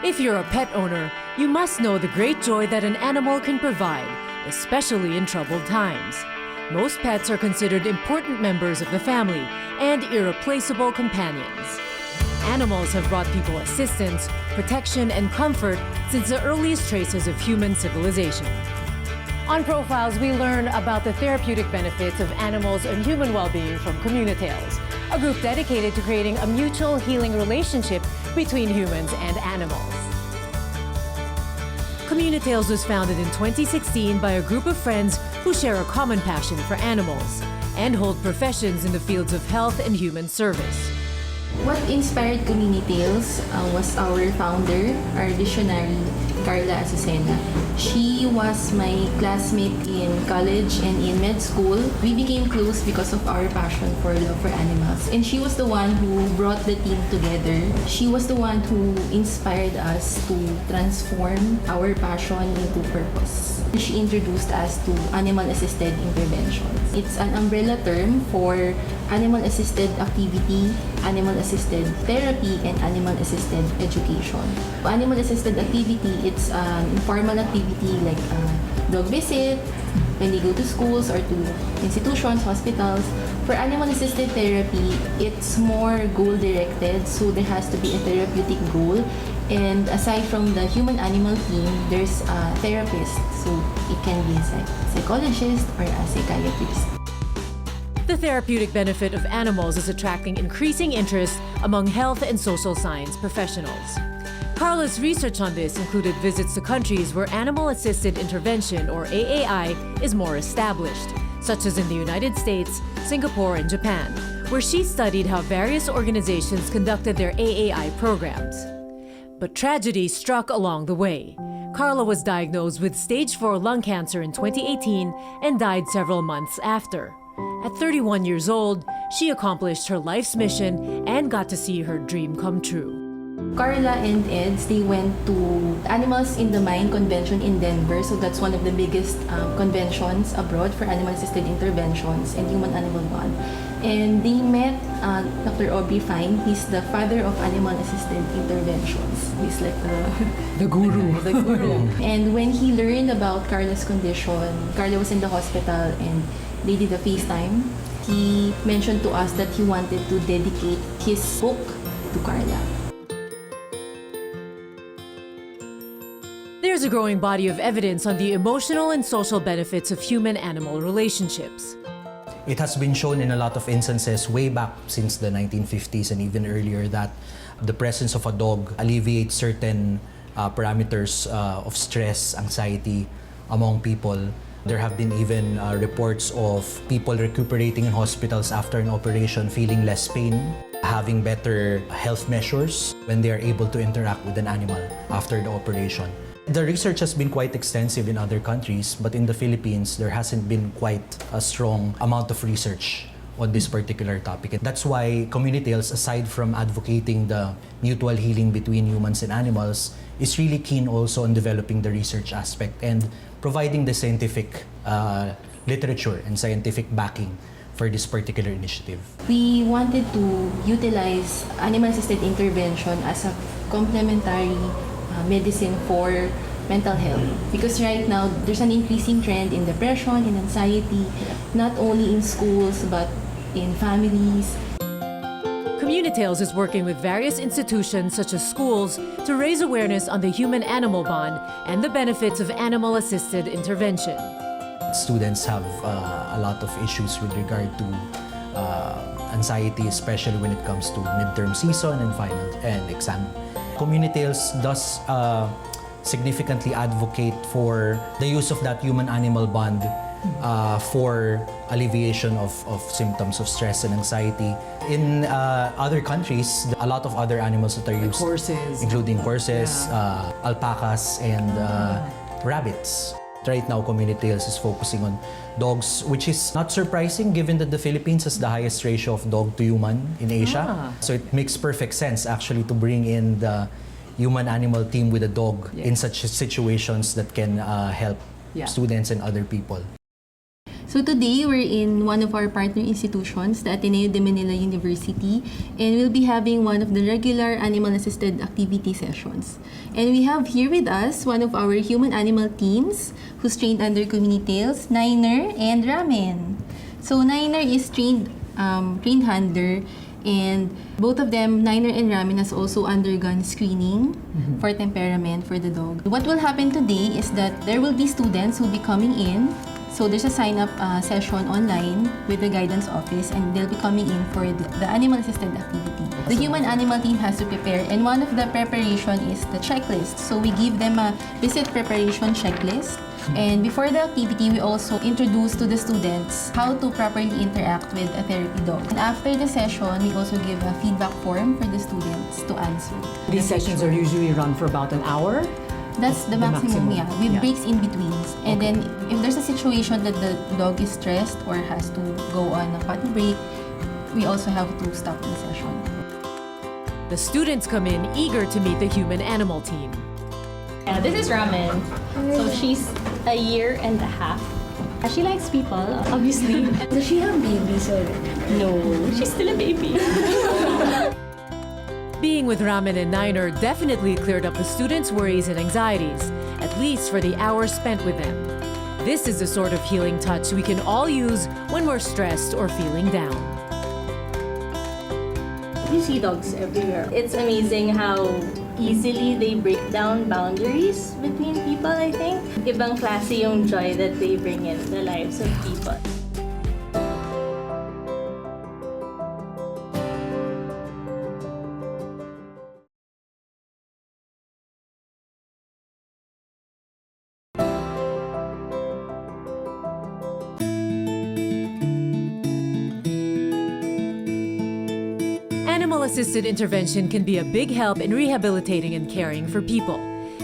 If you're a pet owner, you must know the great joy that an animal can provide, especially in troubled times. Most pets are considered important members of the family and irreplaceable companions. Animals have brought people assistance, protection, and comfort since the earliest traces of human civilization. On Profiles, we learn about the therapeutic benefits of animals and human well-being from Communitails, a group dedicated to creating a mutual healing relationship between humans and animals. Communitails was founded in 2016 by a group of friends who share a common passion for animals and hold professions in the fields of health and human service. What inspired Communitails was our founder, our visionary, Carla Azucena. She was my classmate in college and in med school. We became close because of our passion for love for animals. And she was the one who brought the team together. She was the one who inspired us to transform our passion into purpose. She introduced us to animal-assisted interventions. It's an umbrella term for animal-assisted activity, animal-assisted therapy, and animal-assisted education. Animal-assisted activity, it's an informal activity like dog visit, when they go to schools or to institutions, hospitals. For animal-assisted therapy, it's more goal-directed, so there has to be a therapeutic goal. And aside from the human-animal team, there's a therapist, so it can be a psychologist or a psychiatrist. The therapeutic benefit of animals is attracting increasing interest among health and social science professionals. Carla's research on this included visits to countries where animal-assisted intervention, or AAI, is more established, such as in the United States, Singapore, and Japan, where she studied how various organizations conducted their AAI programs. But tragedy struck along the way. Carla was diagnosed with stage 4 lung cancer in 2018 and died several months after. At 31 years old, she accomplished her life's mission and got to see her dream come true. Carla and Eds, they went to Animals in the Mind convention in Denver. So that's one of the biggest conventions abroad for animal-assisted interventions and human-animal bond. And they met Dr. Aubrey Fine. He's the father of animal-assisted interventions. He's like the guru. The guru. And when he learned about Carla's condition, Carla was in the hospital and they did a FaceTime. He mentioned to us that he wanted to dedicate his book to Carla. There's a growing body of evidence on the emotional and social benefits of human-animal relationships. It has been shown in a lot of instances way back since the 1950s and even earlier that the presence of a dog alleviates certain parameters of stress, anxiety among people. There have been even reports of people recuperating in hospitals after an operation, feeling less pain, having better health measures when they are able to interact with an animal after the operation. The research has been quite extensive in other countries, but in the Philippines, there hasn't been quite a strong amount of research on this particular topic. And that's why Communitails, aside from advocating the mutual healing between humans and animals, is really keen also on developing the research aspect and providing the scientific literature and scientific backing for this particular initiative. We wanted to utilize animal-assisted intervention as a complementary medicine for mental health, because right now there's an increasing trend in depression and anxiety, not only in schools but in families. Communitails is working with various institutions such as schools to raise awareness on the human-animal bond and the benefits of animal-assisted intervention. Students have a lot of issues with regard to anxiety, especially when it comes to midterm season and final and exam. Communitails does significantly advocate for the use of that human-animal bond for alleviation of symptoms of stress and anxiety. In other countries, a lot of other animals that are used, horses, including horses, alpacas, and rabbits. Right now, Communitails is focusing on dogs, which is not surprising given that the Philippines has the highest ratio of dog to human in Asia. So it makes perfect sense actually to bring in the human-animal team with a dog in such situations that can help students and other people. So today we're in one of our partner institutions, the Ateneo de Manila University, and we'll be having one of the regular animal-assisted activity sessions. And we have here with us one of our human-animal teams who's trained under Communitails, Niner and Ramen. So Niner is trained handler, and both of them, Niner and Ramen, has also undergone screening for temperament for the dog. What will happen today is that there will be students who will be coming in. So there's a sign-up session online with the guidance office, and they'll be coming in for the animal-assisted activity. The human-animal team has to prepare, and one of the preparation is the checklist. So we give them a visit preparation checklist. And before the activity, we also introduce to the students how to properly interact with a therapy dog. And after the session, we also give a feedback form for the students to answer. These sessions are usually run for about an hour. That's the maximum, yeah. With breaks in between. And then if there's a situation that the dog is stressed or has to go on a potty break, we also have to stop the session. The students come in eager to meet the human-animal team. This is Ramen. So she's a year and a half. She likes people, obviously. Does she have babies already? No, she's still a baby. Being with Ramen and Niner definitely cleared up the students' worries and anxieties, at least for the hours spent with them. This is the sort of healing touch we can all use when we're stressed or feeling down. You see dogs everywhere. It's amazing how easily they break down boundaries between people, I think. Ibang klase yung joy that they bring in the lives of people. Animal-assisted intervention can be a big help in rehabilitating and caring for people.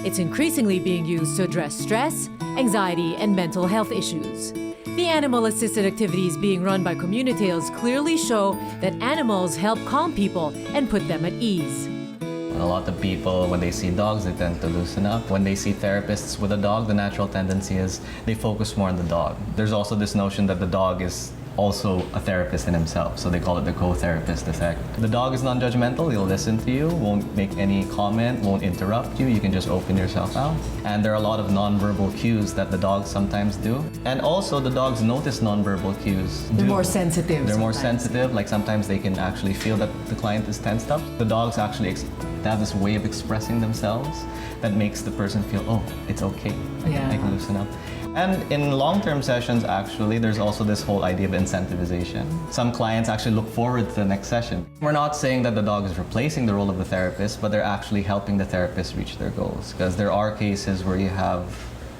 It's increasingly being used to address stress, anxiety, and mental health issues. The animal-assisted activities being run by Communitails clearly show that animals help calm people and put them at ease. A lot of people, when they see dogs, they tend to loosen up. When they see therapists with a dog, the natural tendency is they focus more on the dog. There's also this notion that the dog is also a therapist in himself, so they call it the co-therapist effect. The dog is non-judgmental, he'll listen to you, won't make any comment, won't interrupt you, you can just open yourself out. And there are a lot of non-verbal cues that the dogs sometimes do. And also the dogs notice non-verbal cues. They're more sensitive. They're more sensitive, like sometimes they can actually feel that the client is tensed up. The dogs actually they have this way of expressing themselves that makes the person feel, oh, it's okay, I can loosen up. And in long-term sessions, actually, there's also this whole idea of incentivization. Some clients actually look forward to the next session. We're not saying that the dog is replacing the role of the therapist, but they're actually helping the therapist reach their goals. Because there are cases where you have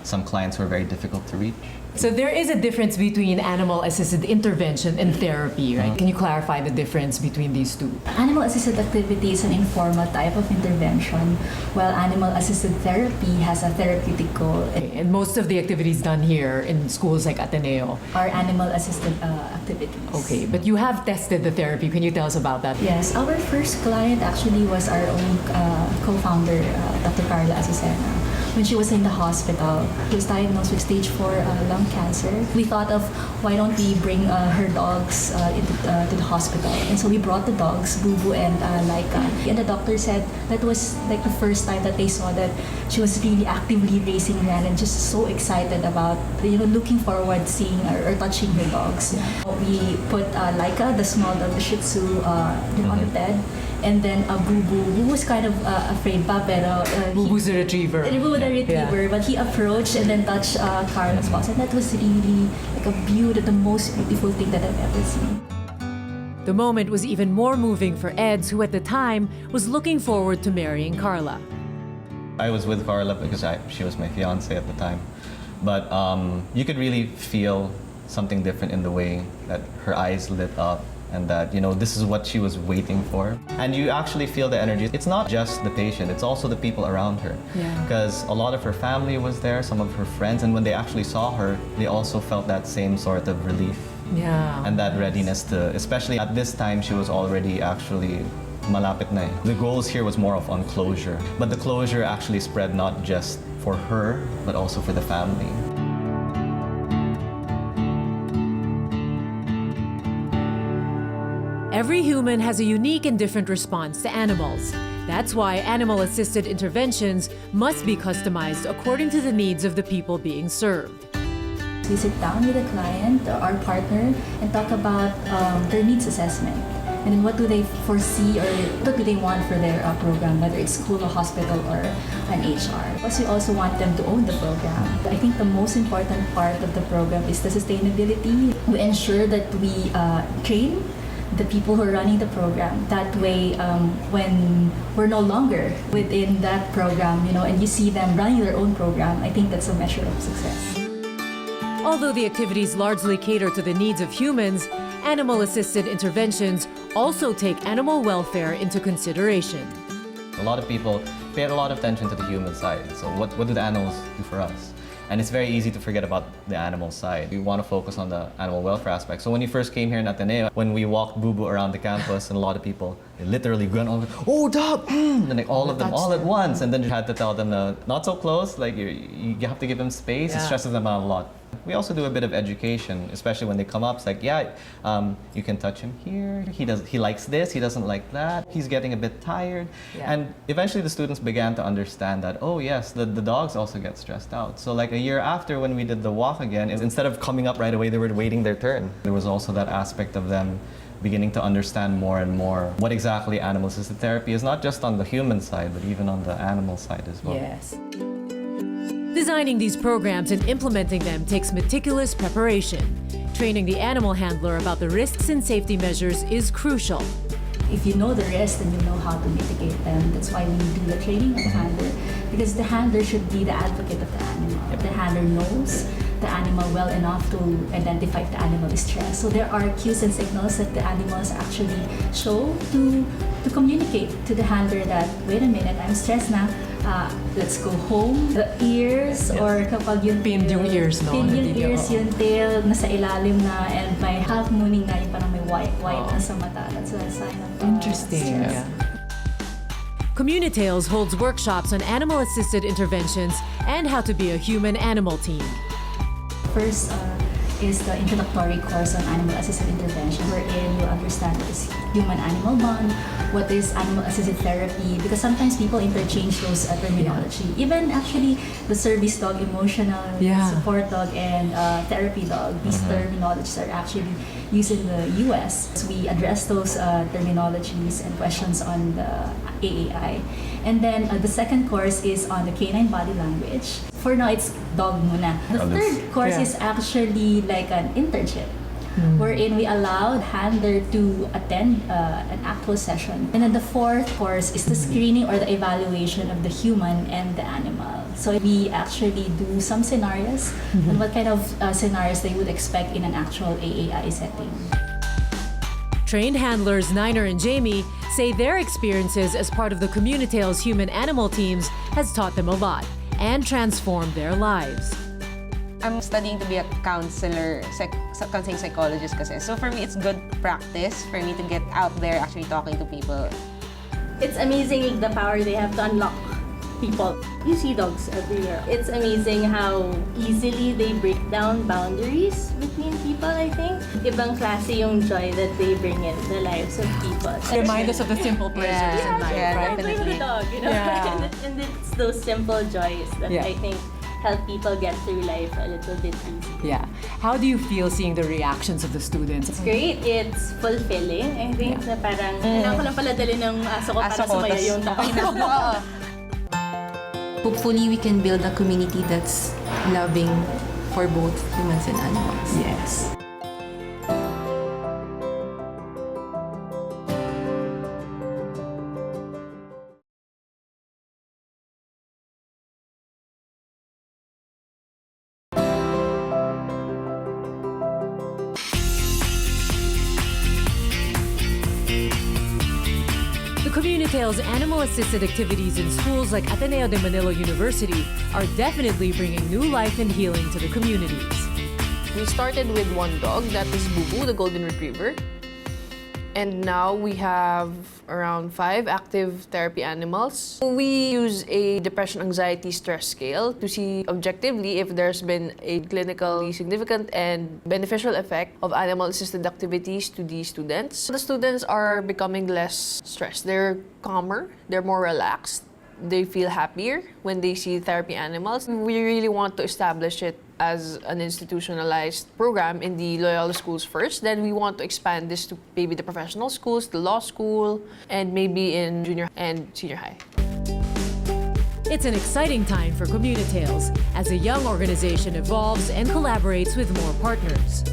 some clients who are very difficult to reach. So there is a difference between animal-assisted intervention and therapy, right? Can you clarify the difference between these two? Animal-assisted activity is an informal type of intervention, while animal-assisted therapy has a therapeutic goal. Okay, and most of the activities done here in schools like Ateneo Are animal-assisted activities. Okay, but you have tested the therapy. Can you tell us about that? Yes, our first client actually was our own co-founder, Dr. Carla Azucena. When she was in the hospital, she was diagnosed with stage 4 lung cancer. We thought of why don't we bring her dogs to the hospital, and so we brought the dogs, Boo Boo and Laika. And the doctor said that was like the first time that they saw that she was really actively raising Ran and just so excited about looking forward seeing or touching her dogs. We put Laika, the small dog, the Shih Tzu, on the bed. And then Boo Boo, who was kind of afraid pa, pero Boo Boo's a retriever. Boo Boo the retriever, but he approached and then touched Carla's paws, and that was really like the most beautiful thing that I've ever seen. The moment was even more moving for Eds, who at the time was looking forward to marrying Carla. I was with Carla because she was my fiance at the time. But you could really feel something different in the way that her eyes lit up, and that, this is what she was waiting for. And you actually feel the energy. It's not just the patient, it's also the people around her. Because a lot of her family was there, some of her friends, and when they actually saw her, they also felt that same sort of relief. And that readiness to, especially at this time, she was already actually malapit na eh. The goals here was more of on closure. But the closure actually spread not just for her, but also for the family. Every human has a unique and different response to animals. That's why animal-assisted interventions must be customized according to the needs of the people being served. We sit down with the client, our partner, and talk about their needs assessment. And then what do they foresee or what do they want for their program, whether it's school or hospital or an HR. Plus, we also want them to own the program. I think the most important part of the program is the sustainability. We ensure that we train the people who are running the program. That way, when we're no longer within that program, and you see them running their own program, I think that's a measure of success. Although the activities largely cater to the needs of humans, animal-assisted interventions also take animal welfare into consideration. A lot of people pay a lot of attention to the human side. So what do the animals do for us? And it's very easy to forget about the animal side. We want to focus on the animal welfare aspect. So when you first came here in Ateneo, when we walked Boo Boo around the campus, and a lot of people, they literally run over, oh, dog! And like all of them all at once. And then you had to tell them, not so close, like you have to give them space. It stresses them out a lot. We also do a bit of education, especially when they come up. It's like, you can touch him here. He likes this. He doesn't like that. He's getting a bit tired. Yeah. And eventually the students began to understand that, oh yes, the dogs also get stressed out. So like a year after when we did the walk again, instead of coming up right away, they were waiting their turn. There was also that aspect of them beginning to understand more and more what exactly animal-assisted therapy is, not just on the human side, but even on the animal side as well. Yes. Designing these programs and implementing them takes meticulous preparation. Training the animal handler about the risks and safety measures is crucial. If you know the risks, then you know how to mitigate them. That's why we do the training of the handler, because the handler should be the advocate of the animal. The handler knows the animal well enough to identify if the animal is stressed. So there are cues and signals that the animals actually show to communicate to the handler that, wait a minute, I'm stressed na. Let's go home. The ears, or kapag yung pinned yung ears, no? Pinned yung ears, yung tail, nasa ilalim na, and may half mooning na, yung parang may white na sa mata. That's a sign of interesting. Stress. Communitails holds workshops on animal-assisted interventions and how to be a human-animal team. First is the introductory course on animal-assisted intervention, wherein you understand what is human-animal bond, what is animal-assisted therapy, because sometimes people interchange those terminology. Even actually the service dog, emotional support dog, and therapy dog, these terminologies are actually used in the US. So we address those terminologies and questions on the AAI. And then the second course is on the canine body language. For now, it's dog muna. The third course is actually like an internship, wherein we allowed handler to attend an actual session. And then the fourth course is the screening or the evaluation of the human and the animal. So we actually do some scenarios and what kind of scenarios they would expect in an actual AAI setting. Trained handlers Niner and Jamie say their experiences as part of the Communitails human-animal teams has taught them a lot and transformed their lives. I'm studying to be a counselor, counseling psychologist kasi. So for me, it's good practice for me to get out there actually talking to people. It's amazing the power they have to unlock people. You see dogs everywhere. It's amazing how easily they break down boundaries between people, I think. Ibang klase yung joy that they bring in the lives of people. Remind us of the simple pleasures in life, right? Play with a dog, and it's those simple joys that I think help people get through life a little bit easy. Yeah. How do you feel seeing the reactions of the students? It's great. It's fulfilling, I think, na parang kailangan ko lang pala dali ng aso ko para sumaya yung tao. Hopefully, we can build a community that's loving for both humans and animals. Yes. The Communitails animal-assisted activities in schools like Ateneo de Manila University are definitely bringing new life and healing to the communities. We started with one dog, that is Boo Boo, the golden retriever. And now we have around 5 active therapy animals. We use a depression anxiety stress scale to see objectively if there's been a clinically significant and beneficial effect of animal-assisted activities to these students. The students are becoming less stressed. They're calmer, they're more relaxed. They feel happier when they see therapy animals. We really want to establish it as an institutionalized program in the Loyola schools first. Then we want to expand this to maybe the professional schools, the law school, and maybe in junior and senior high. It's an exciting time for Communitails as a young organization evolves and collaborates with more partners.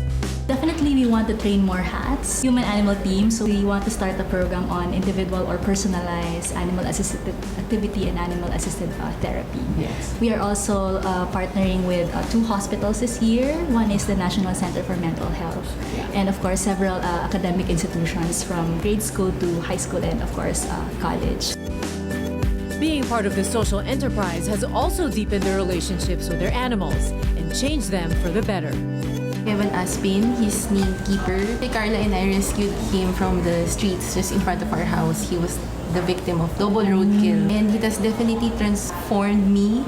Definitely, we want to train more hats, human-animal teams. So we want to start a program on individual or personalized animal-assisted activity and animal-assisted therapy. Yes. We are also partnering with 2 hospitals this year. One is the National Center for Mental Health, and of course, several academic institutions from grade school to high school and of course, college. Being part of the social enterprise has also deepened their relationships with their animals and changed them for the better. We have an Aspin, he's named Keeper. Carla and I rescued him from the streets just in front of our house. He was the victim of double roadkill. And it has definitely transformed me.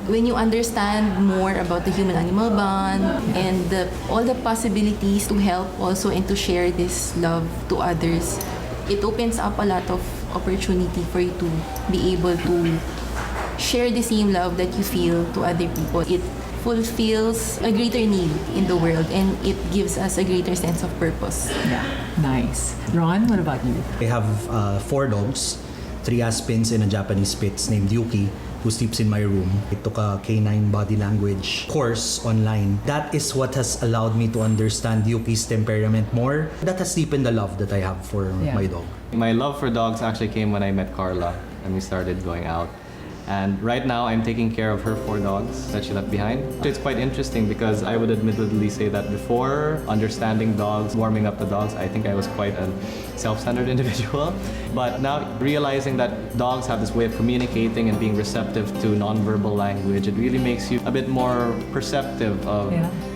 When you understand more about the human-animal bond and all the possibilities to help also and to share this love to others, it opens up a lot of opportunity for you to be able to share the same love that you feel to other people. It fulfills a greater need in the world and it gives us a greater sense of purpose. Yeah, nice. Ron, what about you? I have 4 dogs, 3 Aspins and a Japanese Spitz named Yuki, who sleeps in my room. I took a canine body language course online. That is what has allowed me to understand Yuki's temperament more. That has deepened the love that I have for my dog. My love for dogs actually came when I met Carla and we started going out. And right now, I'm taking care of her 4 dogs that she left behind. It's quite interesting because I would admittedly say that before understanding dogs, warming up the dogs, I think I was quite a self-centered individual. But now realizing that dogs have this way of communicating and being receptive to nonverbal language, it really makes you a bit more perceptive of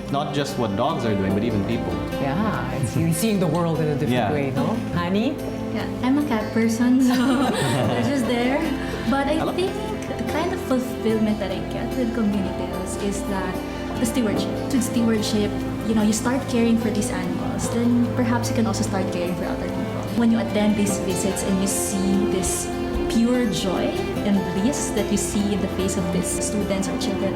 not just what dogs are doing, but even people. Yeah, you're seeing the world in a different way, no? Honey? Yeah, I'm a cat person, so they're just there. But I think the kind of fulfillment that I get with Communitails is that the stewardship. With stewardship, you start caring for these animals, then perhaps you can also start caring for other people. When you attend these visits and you see this pure joy and bliss that you see in the face of these students or children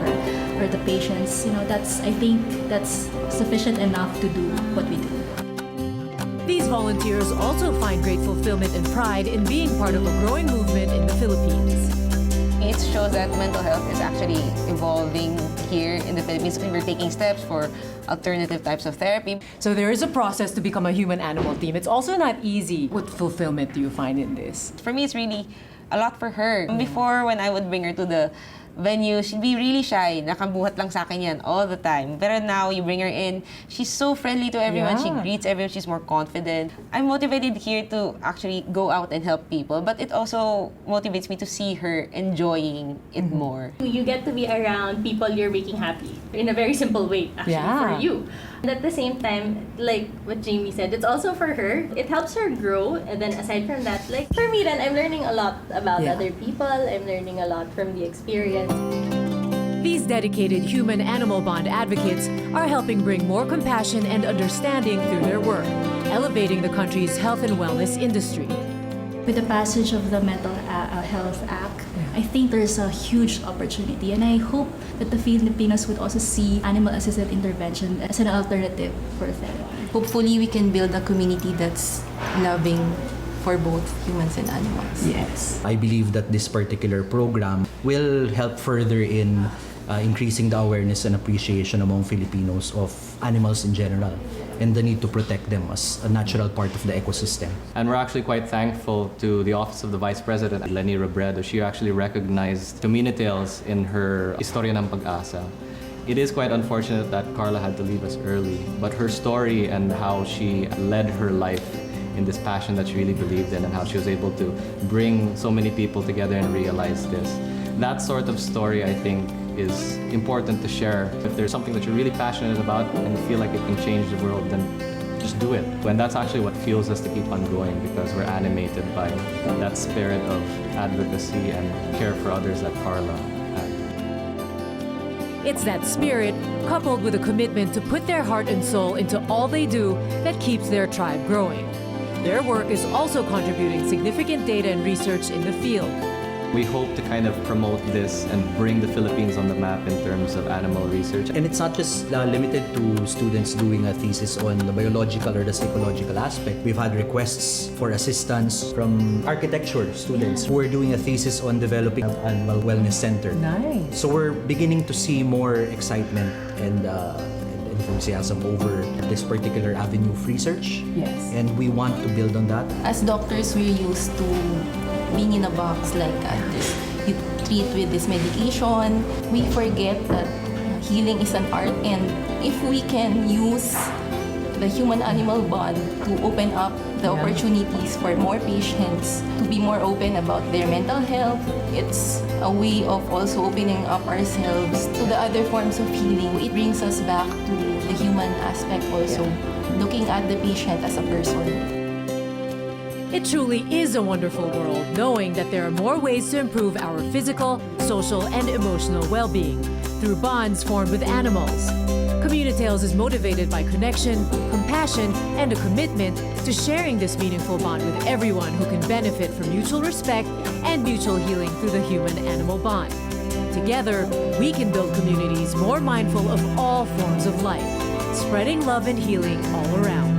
or the patients, I think that's sufficient enough to do what we do. These volunteers also find great fulfillment and pride in being part of a growing movement in the Philippines. It shows that mental health is actually evolving here in the Philippines. We're taking steps for alternative types of therapy. So there is a process to become a human-animal team. It's also not easy. What fulfillment do you find in this? For me, it's really a lot for her. Before, when I would bring her to the venue, she'd be really shy. Nakabuhat lang sa akin yan all the time. Pero now, you bring her in, she's so friendly to everyone. She greets everyone. She's more confident. I'm motivated here to actually go out and help people, but it also motivates me to see her enjoying it more. You get to be around people you're making happy in a very simple way, actually, for you. And at the same time, like what Jamie said, it's also for her. It helps her grow. And then aside from that, like for me then, I'm learning a lot about other people. I'm learning a lot from the experience. These dedicated human-animal bond advocates are helping bring more compassion and understanding through their work, elevating the country's health and wellness industry. With the passage of the Mental Health Act, I think there's a huge opportunity, and I hope that the Filipinos would also see animal-assisted intervention as an alternative for therapy. Hopefully, we can build a community that's loving for both humans and animals. Yes. I believe that this particular program will help further in increasing the awareness and appreciation among Filipinos of animals in general and the need to protect them as a natural part of the ecosystem. And we're actually quite thankful to the Office of the Vice President, Lenny Robredo. She actually recognized Communitails in her Historia ng Pag-asa. It is quite unfortunate that Carla had to leave us early, but her story and how she led her life in this passion that she really believed in and how she was able to bring so many people together and realize this. That sort of story, I think, is important to share. If there's something that you're really passionate about and you feel like it can change the world, then just do it. And that's actually what fuels us to keep on going, because we're animated by that spirit of advocacy and care for others that Carla had. It's that spirit, coupled with a commitment to put their heart and soul into all they do, that keeps their tribe growing. Their work is also contributing significant data and research in the field. We hope to kind of promote this and bring the Philippines on the map in terms of animal research. And it's not just limited to students doing a thesis on the biological or the psychological aspect. We've had requests for assistance from architecture students who are doing a thesis on developing an animal wellness center. Nice. So we're beginning to see more excitement and enthusiasm over this particular avenue of research. Yes. And we want to build on that. As doctors, we're used to being in a box like this. You treat with this medication. We forget that healing is an art, and if we can use the human-animal bond to open up the opportunities for more patients to be more open about their mental health, it's a way of also opening up ourselves to the other forms of healing. It brings us back to the human aspect also, looking at the patient as a person. It truly is a wonderful world, knowing that there are more ways to improve our physical, social, and emotional well-being through bonds formed with animals. Communitails is motivated by connection, compassion, and a commitment to sharing this meaningful bond with everyone who can benefit from mutual respect and mutual healing through the human-animal bond. Together, we can build communities more mindful of all forms of life, spreading love and healing all around.